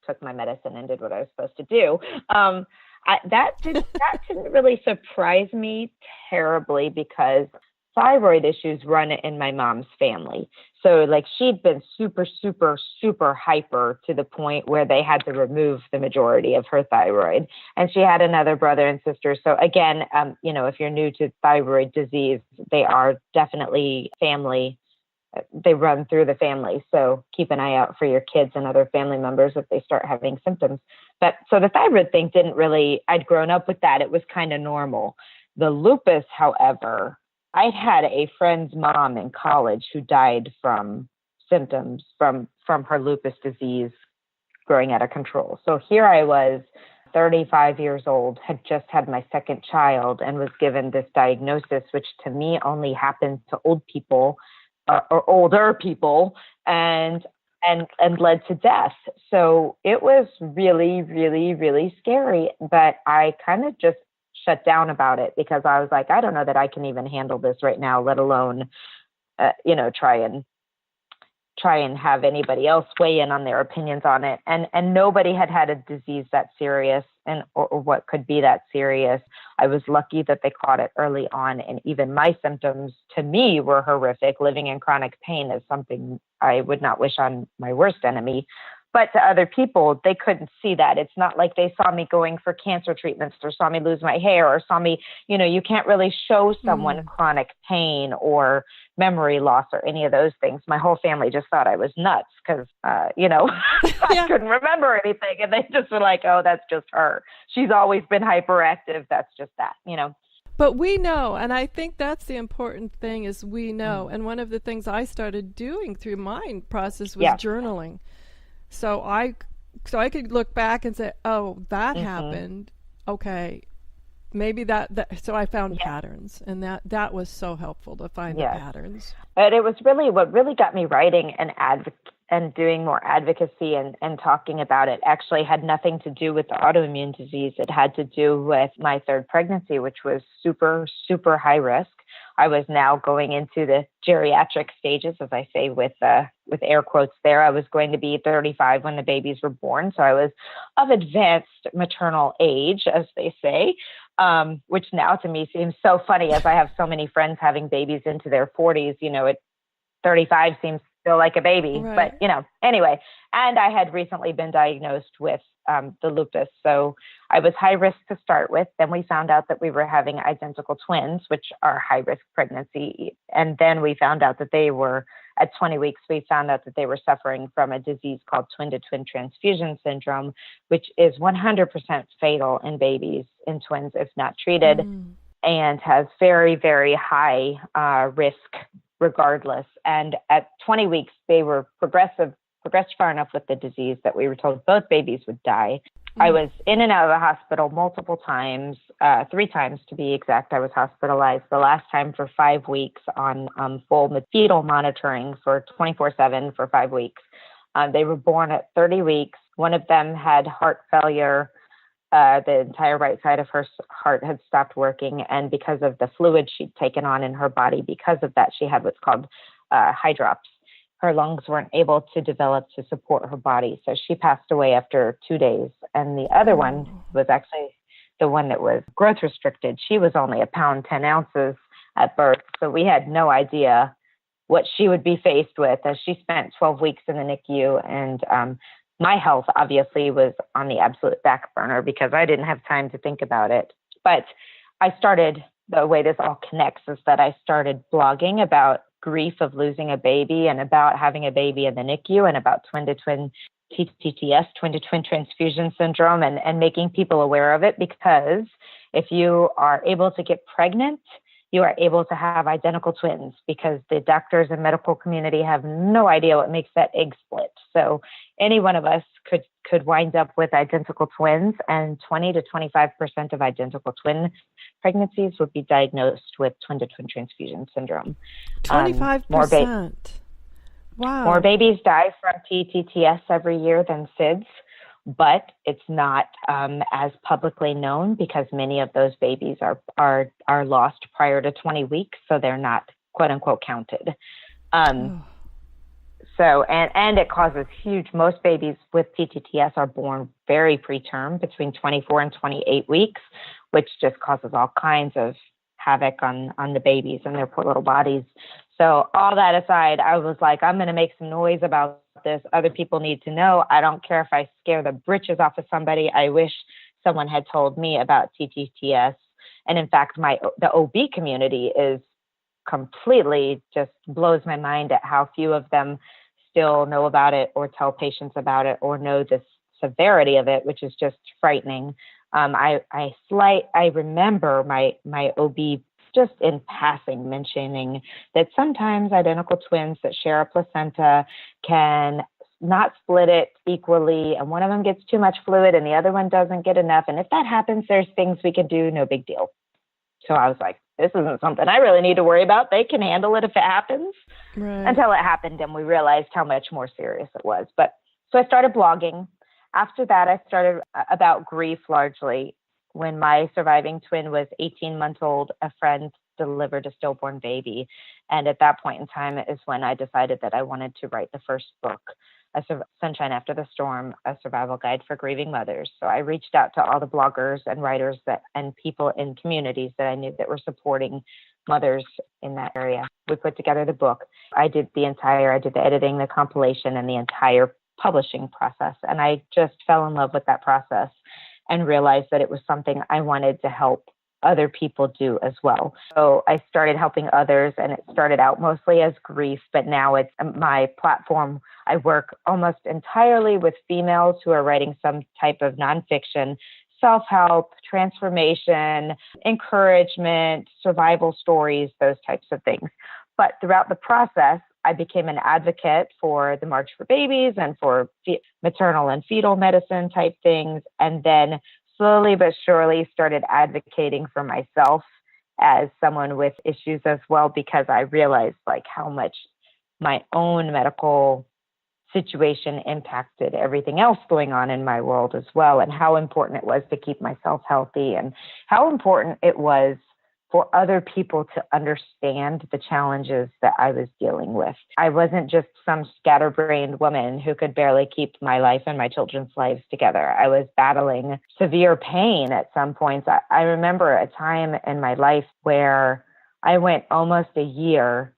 took my medicine and did what I was supposed to do. That didn't really surprise me terribly because thyroid issues run in my mom's family. So like she'd been super, super, super hyper to the point where they had to remove the majority of her thyroid. And she had another brother and sister. So again, if you're new to thyroid disease, they are definitely family. They run through the family. So keep an eye out for your kids and other family members if they start having symptoms. But so the thyroid thing I'd grown up with that. It was kind of normal. The lupus, however, I'd had a friend's mom in college who died from symptoms from her lupus disease growing out of control. So here I was, 35 years old, had just had my second child and was given this diagnosis, which to me only happens to old people or older people and led to death. So it was really, really, really scary. But I kind of just shut down about it because I was like, I don't know that I can even handle this right now, let alone, try and have anybody else weigh in on their opinions on it. And nobody had a disease that serious or what could be that serious. I was lucky that they caught it early on. And even my symptoms to me were horrific. Living in chronic pain is something I would not wish on my worst enemy. But to other people, they couldn't see that. It's not like they saw me going for cancer treatments or saw me lose my hair or saw me, you can't really show someone chronic pain or memory loss or any of those things. My whole family just thought I was nuts because, I couldn't remember anything. And they just were like, oh, that's just her. She's always been hyperactive. That's just that, But we know, and I think that's the important thing is we know. And one of the things I started doing through my process was journaling. So I could look back and say, oh, that happened. Okay, maybe that. So I found patterns, and that was so helpful to find the patterns. But it was really what really got me writing and doing more advocacy and talking about it actually had nothing to do with the autoimmune disease. It had to do with my third pregnancy, which was super, super high risk. I was now going into the geriatric stages, as I say, with air quotes there. I was going to be 35 when the babies were born. So I was of advanced maternal age, as they say, which now to me seems so funny as I have so many friends having babies into their 40s. At 35 seems still like a baby, right. But, anyway. And I had recently been diagnosed with the lupus. So I was high risk to start with. Then we found out that we were having identical twins, which are high risk pregnancy. And then we found out that they were, at 20 weeks, we found out that they were suffering from a disease called Twin Transfusion Syndrome, which is 100% fatal in babies, in twins, if not treated, and has very, very high risk regardless. And at 20 weeks, they were progressed far enough with the disease that we were told both babies would die. I was in and out of the hospital multiple times, 3 times to be exact. I was hospitalized the last time for 5 weeks on full fetal monitoring for 24/7 for 5 weeks. They were born at 30 weeks. One of them had heart failure. The entire right side of her heart had stopped working. And because of the fluid she'd taken on in her body, because of that, she had what's called hydrops. Her lungs weren't able to develop to support her body. So she passed away after 2 days. And the other one was actually the one that was growth restricted. She was only 1 pound, 10 ounces at birth. So we had no idea what she would be faced with as she spent 12 weeks in the NICU. And my health obviously was on the absolute back burner because I didn't have time to think about it. But the way this all connects is that I started blogging about grief of losing a baby and about having a baby in the NICU and about twin-to-twin TTTS, twin-to-twin transfusion syndrome, and making people aware of it, because if you are able to get pregnant, you are able to have identical twins, because the doctors and medical community have no idea what makes that egg split. So any one of us could wind up with identical twins, and 20 to 25% of identical twin pregnancies would be diagnosed with twin-to-twin transfusion syndrome. 25%. Wow. More babies die from TTTS every year than SIDS, but it's not as publicly known because many of those babies are lost prior to 20 weeks, so they're not, quote unquote, counted. So, and it causes most babies with TTTS are born very preterm, between 24 and 28 weeks, which just causes all kinds of havoc on the babies and their poor little bodies. So all that aside, I was like, I'm going to make some noise about this. Other people need to know. I don't care if I scare the britches off of somebody. I wish someone had told me about TTTS. And in fact, the OB community is completely just blows my mind at how few of them still know about it or tell patients about it or know the severity of it, which is just frightening. I remember my OB just in passing mentioning that sometimes identical twins that share a placenta can not split it equally, and one of them gets too much fluid and the other one doesn't get enough. And if that happens, there's things we can do, no big deal. So I was like, this isn't something I really need to worry about. They can handle it if it happens. Right. Until it happened and we realized how much more serious it was. But so I started blogging. After that, I started about grief largely. When my surviving twin was 18 months old, a friend delivered a stillborn baby. And at that point in time is when I decided that I wanted to write the first book, Sunshine After the Storm, a survival guide for grieving mothers. So I reached out to all the bloggers and writers and people in communities that I knew that were supporting mothers in that area. We put together the book. I did the editing, the compilation, and the entire publishing process. And I just fell in love with that process and realized that it was something I wanted to help other people do as well. So I started helping others, and it started out mostly as grief, but now it's my platform. I work almost entirely with females who are writing some type of nonfiction, self-help, transformation, encouragement, survival stories, those types of things. But throughout the process, I became an advocate for the March for Babies and for maternal and fetal medicine type things. And then slowly but surely started advocating for myself as someone with issues as well, because I realized like how much my own medical situation impacted everything else going on in my world as well, and how important it was to keep myself healthy, and how important it was for other people to understand the challenges that I was dealing with. I wasn't just some scatterbrained woman who could barely keep my life and my children's lives together. I was battling severe pain at some points. I remember a time in my life where I went almost a year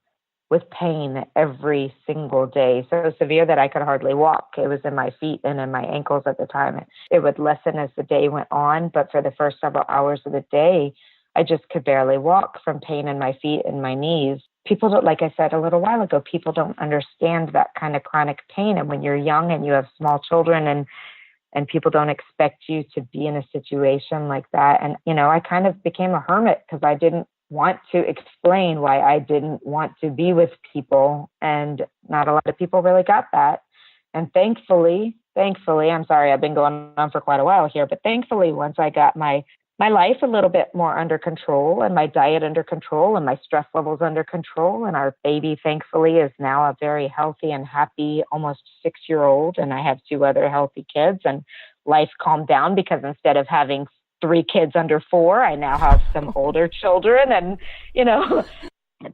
with pain every single day, so severe that I could hardly walk. It was in my feet and in my ankles at the time. It would lessen as the day went on, but for the first several hours of the day, I just could barely walk from pain in my feet and my knees. People don't, like I said a little while ago, people don't understand that kind of chronic pain. And when you're young and you have small children and people don't expect you to be in a situation like that. And, I kind of became a hermit because I didn't want to explain why I didn't want to be with people. And not a lot of people really got that. And thankfully, I'm sorry, I've been going on for quite a while here, but thankfully, once I got my life a little bit more under control and my diet under control and my stress levels under control, and our baby, thankfully, is now a very healthy and happy, almost 6-year-old. And I have 2 other healthy kids, and life calmed down because instead of having 3 kids under 4, I now have some older children, and,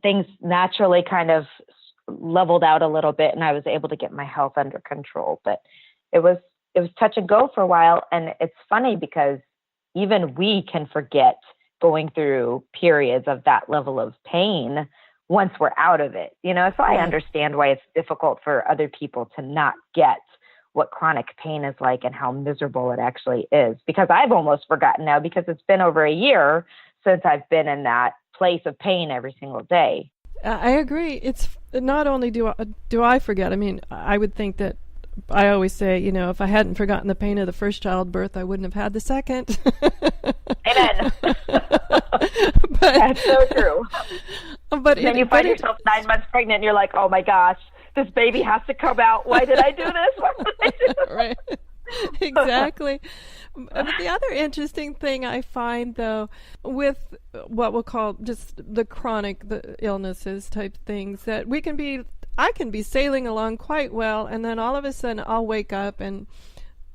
things naturally kind of leveled out a little bit, and I was able to get my health under control. But it was touch and go for a while. And it's funny because even we can forget going through periods of that level of pain once we're out of it, So I understand why it's difficult for other people to not get what chronic pain is like and how miserable it actually is, because I've almost forgotten now because it's been over a year since I've been in that place of pain every single day. I agree. It's not only do I forget. I mean, I would think that I always say, if I hadn't forgotten the pain of the first childbirth, I wouldn't have had the second. Amen. That's so true. But then you find yourself 9 months pregnant and you're like, oh my gosh, this baby has to come out. Why did I do this? Why did I do this? Right. Exactly. But the other interesting thing I find, though, with what we'll call just the illnesses type things, that I can be sailing along quite well, and then all of a sudden I'll wake up and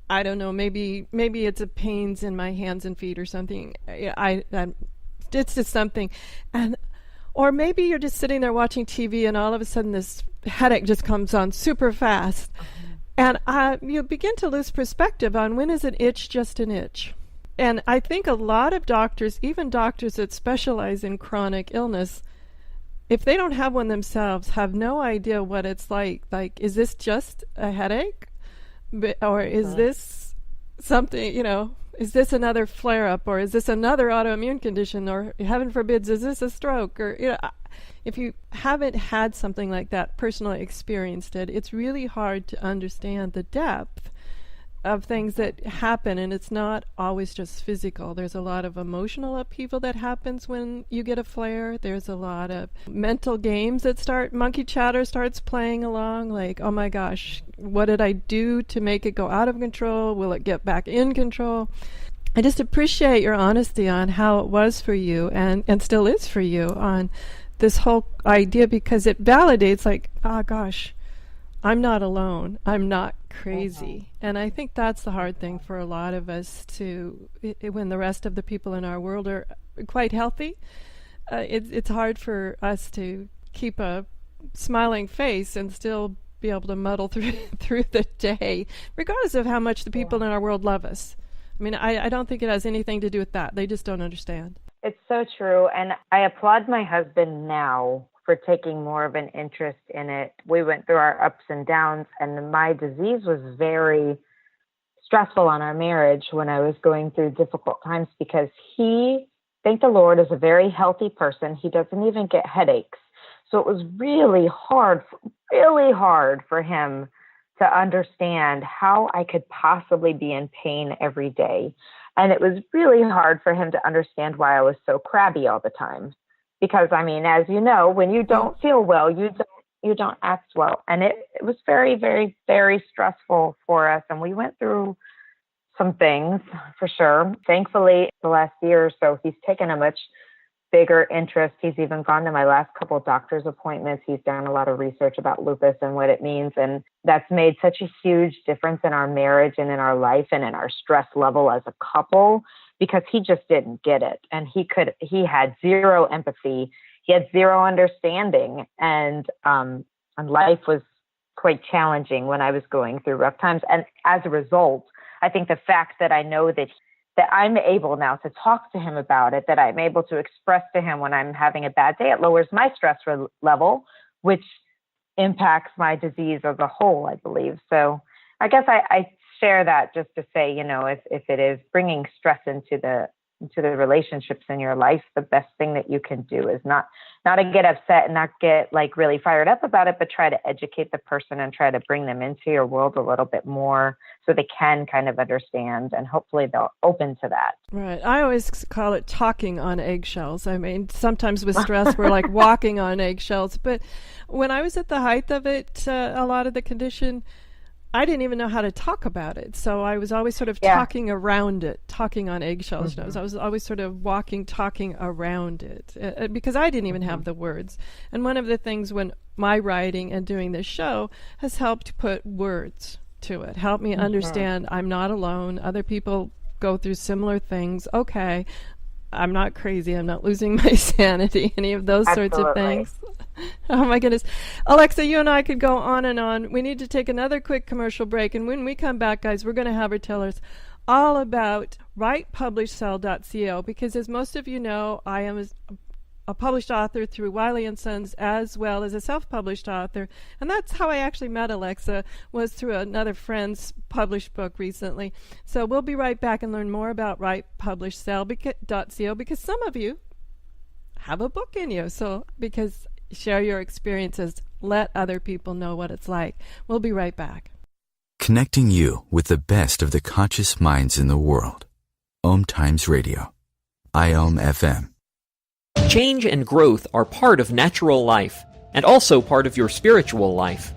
I don't know, maybe it's a pains in my hands and feet or something. It's just something, or maybe you're just sitting there watching TV and all of a sudden this headache just comes on super fast. And you begin to lose perspective on when is an itch just an itch. And I think a lot of doctors, even doctors that specialize in chronic illness, if they don't have one themselves, have no idea what it's like. Like, is this just a headache? Or is this something, is this another flare-up? Or is this another autoimmune condition? Or, heaven forbids, is this a stroke? Or, if you haven't had something like that, personally experienced it, it's really hard to understand the depth of things that happen, and it's not always just physical. There's a lot of emotional upheaval that happens when you get a flare. There's a lot of mental games that monkey chatter starts playing along, like, oh my gosh, what did I do to make it go out of control? Will it get back in control? I just appreciate your honesty on how it was for you and still is for you on this whole idea, because it validates, like, oh gosh, I'm not alone. I'm not crazy. And I think that's the hard thing for a lot of us when the rest of the people in our world are quite healthy. It's hard for us to keep a smiling face and still be able to muddle through the day, regardless of how much the people in our world love us. I mean, I don't think it has anything to do with that. They just don't understand. It's so true. And I applaud my husband now for taking more of an interest in it. We went through our ups and downs, and my disease was very stressful on our marriage when I was going through difficult times, because he, thank the Lord, is a very healthy person. He doesn't even get headaches. So it was really hard for him to understand how I could possibly be in pain every day. And it was really hard for him to understand why I was so crabby all the time. Because, I mean, as you know, when you don't feel well, you don't act well. And it was very, very, very stressful for us. And we went through some things, for sure. Thankfully, the last year or so, he's taken a much bigger interest. He's even gone to my last couple of doctor's appointments. He's done a lot of research about lupus and what it means. And that's made such a huge difference in our marriage and in our life and in our stress level as a couple, because he just didn't get it. And he had zero empathy. He had zero understanding. And life was quite challenging when I was going through rough times. And as a result, I think the fact that I know that I'm able now to talk to him about it, that I'm able to express to him when I'm having a bad day, it lowers my stress level, which impacts my disease as a whole, I believe. So I guess I share that just to say, if it is bringing stress into the relationships in your life, the best thing that you can do is not to get upset and not get like really fired up about it, but try to educate the person and try to bring them into your world a little bit more so they can kind of understand, and hopefully they'll open to that. Right. I always call it talking on eggshells. I mean, sometimes with stress, we're like walking on eggshells. But when I was at the height of it, a lot of the condition, I didn't even know how to talk about it. So I was always sort of talking around it, talking on eggshells. Mm-hmm. I was always sort of talking around it because I didn't even have the words. And one of the things when my writing and doing this show has helped put words to it, help me understand I'm not alone. Other people go through similar things. Okay, I'm not crazy. I'm not losing my sanity, any of those sorts of things. Oh my goodness. Alexa, you and I could go on and on. We need to take another quick commercial break. And when we come back, guys, we're going to have her tell us all about Write.Publish.Sell, because as most of you know, I am a published author through Wiley & Sons, as well as a self-published author. And that's how I actually met Alexa, was through another friend's published book recently. So we'll be right back and learn more about Write.Publish.Sell, because some of you have a book in you. So because share your experiences, let other people know what it's like. We'll be right back. Connecting you with the best of the conscious minds in the world. OMTimes Radio. IOM FM. Change and growth are part of natural life and also part of your spiritual life.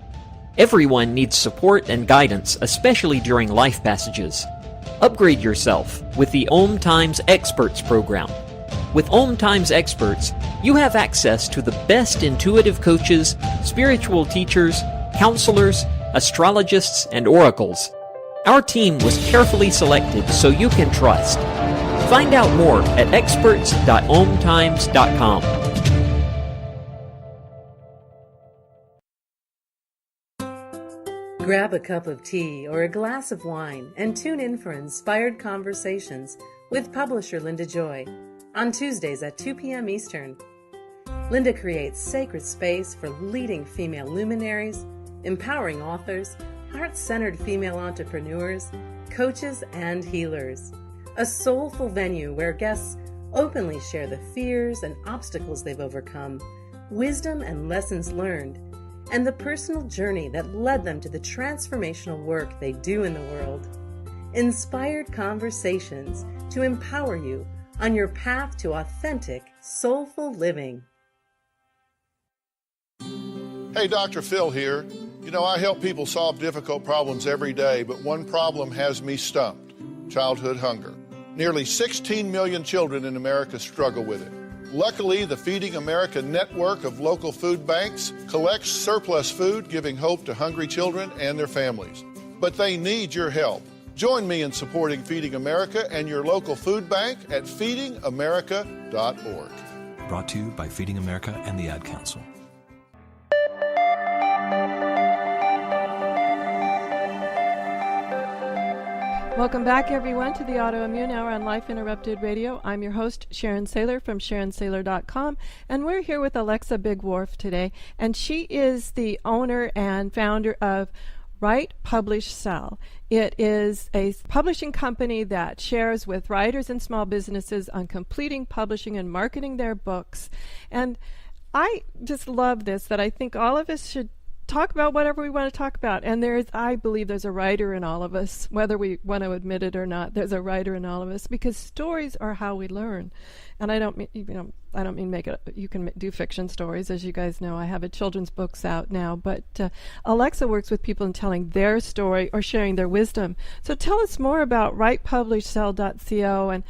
Everyone needs support and guidance, especially during life passages. Upgrade yourself with the OMTimes Experts program. With OMTimes Experts, you have access to the best intuitive coaches, spiritual teachers, counselors, astrologists, and oracles. Our team was carefully selected so you can trust. Find out more at experts.omtimes.com. Grab a cup of tea or a glass of wine and tune in for Inspired Conversations with publisher Linda Joy on Tuesdays at 2 p.m. Eastern. Linda creates sacred space for leading female luminaries, empowering authors, heart-centered female entrepreneurs, coaches, and healers. A soulful venue where guests openly share the fears and obstacles they've overcome, wisdom and lessons learned, and the personal journey that led them to the transformational work they do in the world. Inspired Conversations to empower you on your path to authentic, soulful living. Hey, Dr. Phil here. You know, I help people solve difficult problems every day, but one problem has me stumped: childhood hunger. Nearly 16 million children in America struggle with it. Luckily, the Feeding America network of local food banks collects surplus food, giving hope to hungry children and their families. But they need your help. Join me in supporting Feeding America and your local food bank at feedingamerica.org. Brought to you by Feeding America and the Ad Council. Welcome back, everyone, to the Autoimmune Hour on Life Interrupted Radio. I'm your host, Sharon Saylor from SharonSaylor.com, and we're here with Alexa Bigwarfe today, and she is the owner and founder of Write.Publish.Sell. It is a publishing company that shares with writers and small businesses on completing, publishing, and marketing their books. And I just love this, that I think all of us should talk about whatever we want to talk about. And I believe there's a writer in all of us, whether we want to admit it or not. There's a writer in all of us, because stories are how we learn. And I don't mean, make it. You can do fiction stories, as you guys know. I have a children's books out now, but Alexa works with people in telling their story or sharing their wisdom. So tell us more about Write.Publish.Sell and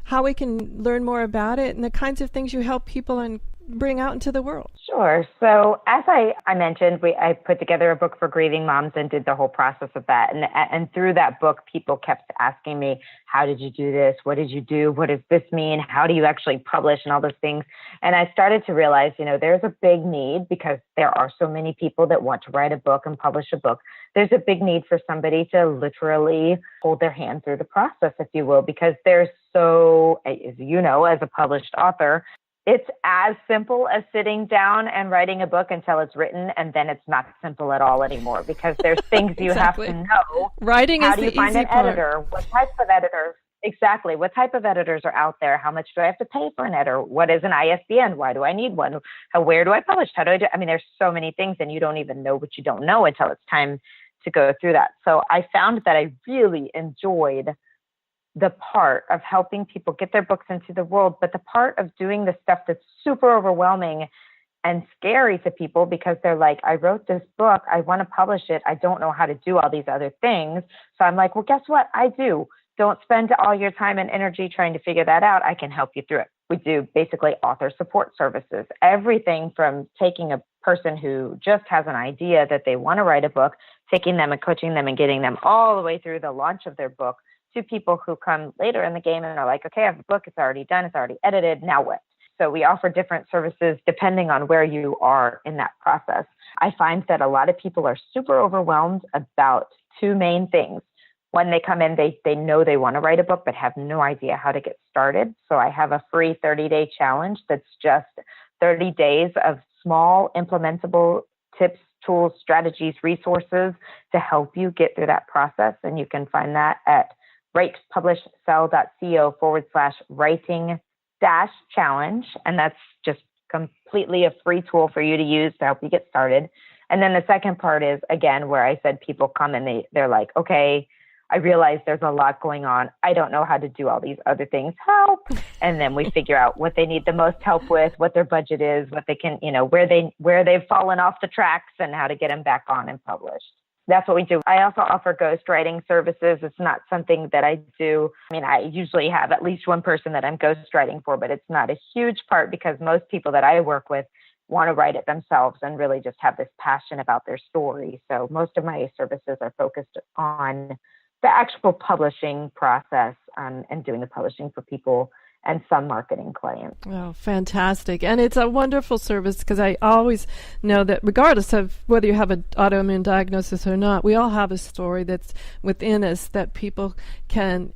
how we can learn more about it and the kinds of things you help people and bring out into the world. Sure. So as I mentioned, I put together a book for grieving moms and did the whole process of that. And through that book, people kept asking me, how did you do this? What did you do? What does this mean? How do you actually publish and all those things? And I started to realize, there's a big need, because there are so many people that want to write a book and publish a book. There's a big need for somebody to literally hold their hand through the process, if you will, because there's so, as you know, as a published author, it's as simple as sitting down and writing a book until it's written, and then it's not simple at all anymore, because there's things you Exactly. have to know. Writing How is do you the find easy an part. editor? What types of editors? Exactly. What type of editors are out there? How much do I have to pay for an editor? What is an ISBN? Why do I need one? Where do I publish? How do I do? I mean, there's so many things, and you don't even know what you don't know until it's time to go through that. So I found that I really enjoyed the part of helping people get their books into the world, but the part of doing the stuff that's super overwhelming and scary to people, because they're like, I wrote this book, I want to publish it, I don't know how to do all these other things. So I'm like, well, guess what? I do. Don't spend all your time and energy trying to figure that out. I can help you through it. We do basically author support services, everything from taking a person who just has an idea that they want to write a book, taking them and coaching them and getting them all the way through the launch of their book, to people who come later in the game and are like, okay, I have a book, it's already done, it's already edited, now what? So we offer different services depending on where you are in that process. I find that a lot of people are super overwhelmed about two main things. When they come in, they know they want to write a book, but have no idea how to get started. So I have a free 30-day challenge that's just 30 days of small implementable tips, tools, strategies, resources to help you get through that process. And you can find that at write.publish.sell.co/writing-challenge. And that's just completely a free tool for you to use to help you get started. And then the second part is, again, where I said people come and they're like, okay, I realize there's a lot going on. I don't know how to do all these other things. Help. And then we figure out what they need the most help with, what their budget is, what they can, where they've fallen off the tracks, and how to get them back on and published. That's what we do. I also offer ghostwriting services. It's not something that I do. I mean, I usually have at least one person that I'm ghostwriting for, but it's not a huge part, because most people that I work with want to write it themselves and really just have this passion about their story. So most of my services are focused on the actual publishing process and doing the publishing for people and some marketing clients. Oh, fantastic. And it's a wonderful service because I always know that regardless of whether you have an autoimmune diagnosis or not, we all have a story that's within us that people can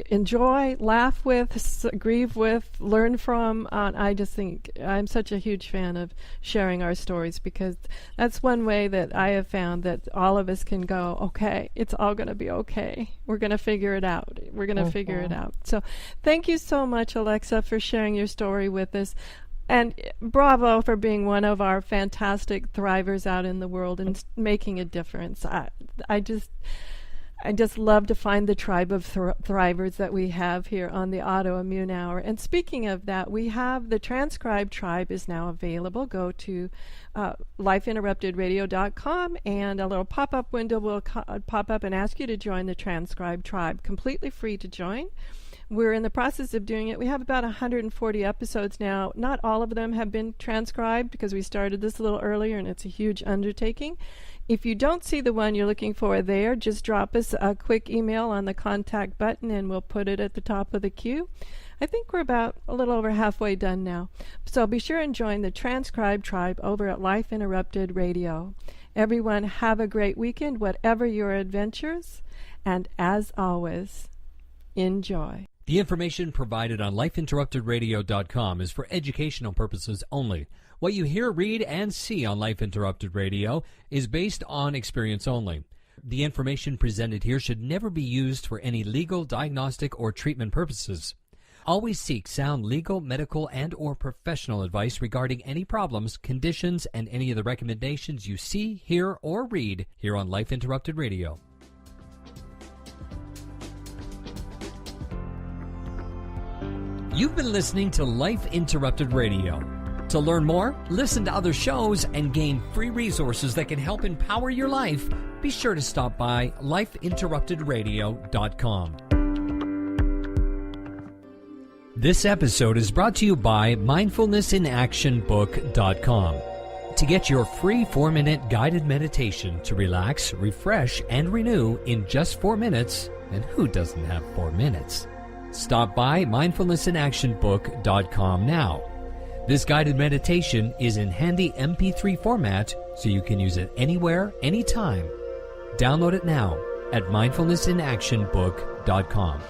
enjoy, laugh with, grieve with, learn from. I just think I'm such a huge fan of sharing our stories because that's one way that I have found that all of us can go, okay, it's all going to be okay. We're going to figure it out. We're going to figure it out. So thank you so much, Alexa, for sharing your story with us. And bravo for being one of our fantastic thrivers out in the world and making a difference. I just love to find the tribe of thrivers that we have here on the Autoimmune Hour. And speaking of that, we have the Transcribe Tribe is now available. Go to lifeinterruptedradio.com and a little pop-up window will pop up and ask you to join the Transcribe Tribe. Completely free to join. We're in the process of doing it. We have about 140 episodes now. Not all of them have been transcribed because we started this a little earlier and it's a huge undertaking. If you don't see the one you're looking for there, just drop us a quick email on the contact button and we'll put it at the top of the queue. I think we're about a little over halfway done now. So be sure and join the Transcribe Tribe over at Life Interrupted Radio. Everyone have a great weekend, whatever your adventures. And as always, enjoy. The information provided on lifeinterruptedradio.com is for educational purposes only. What you hear, read, and see on Life Interrupted Radio is based on experience only. The information presented here should never be used for any legal, diagnostic, or treatment purposes. Always seek sound legal, medical, and or professional advice regarding any problems, conditions, and any of the recommendations you see, hear, or read here on Life Interrupted Radio. You've been listening to Life Interrupted Radio. To learn more, listen to other shows, and gain free resources that can help empower your life, be sure to stop by lifeinterruptedradio.com. This episode is brought to you by mindfulnessinactionbook.com. To get your free 4-minute guided meditation to relax, refresh, and renew in just 4 minutes, and who doesn't have 4 minutes? Stop by mindfulnessinactionbook.com now. This guided meditation is in handy MP3 format, so you can use it anywhere, anytime. Download it now at mindfulnessinactionbook.com.